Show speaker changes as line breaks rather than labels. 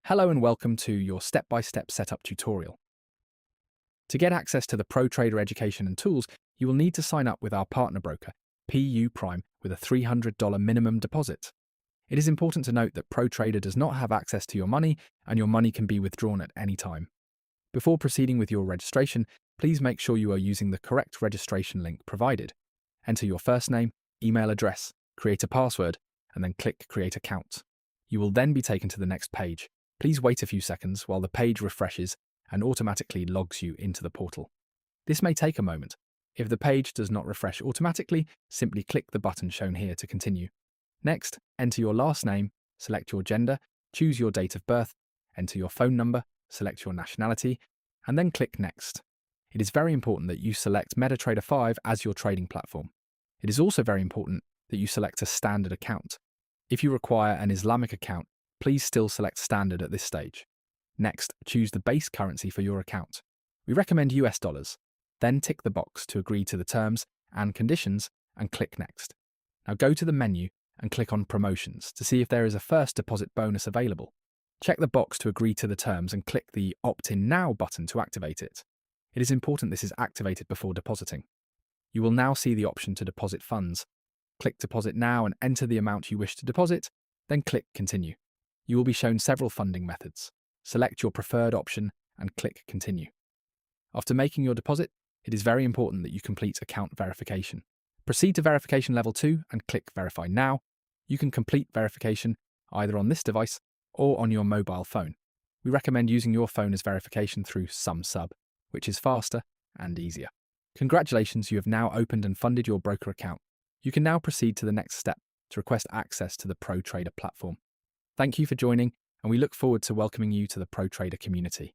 Hello and welcome to your step-by-step setup tutorial. To get access to the ProTrader education and tools, you will need to sign up with our partner broker, PU Prime, with a $300 minimum deposit. It is important to note that ProTrader does not have access to your money and your money can be withdrawn at any time. Before proceeding with your registration, please make sure you are using the correct registration link provided. Enter your first name, email address, create a password, and then click Create Account. You will then be taken to the next page. Please wait a few seconds while the page refreshes and automatically logs you into the portal. This may take a moment. If the page does not refresh automatically, simply click the button shown here to continue. Next, enter your last name, select your gender, choose your date of birth, enter your phone number, select your nationality, and then click Next. It is very important that you select MetaTrader 5 as your trading platform. It is also very important that you select a standard account. If you require an Islamic account, please still select Standard at this stage. Next, choose the base currency for your account. We recommend US dollars. Then tick the box to agree to the terms and conditions and click Next. Now go to the menu and click on Promotions to see if there is a first deposit bonus available. Check the box to agree to the terms and click the Opt-in Now button to activate it. It is important this is activated before depositing. You will now see the option to deposit funds. Click Deposit Now and enter the amount you wish to deposit, then click Continue. You will be shown several funding methods. Select your preferred option and click Continue. After making your deposit, it is very important that you complete account verification. Proceed to verification level 2 and click Verify Now. You can complete verification either on this device or on your mobile phone. We recommend using your phone as verification through SumSub, which is faster and easier. Congratulations, you have now opened and funded your broker account. You can now proceed to the next step to request access to the ProTrader platform. Thank you for joining, and we look forward to welcoming you to the ProTrader community.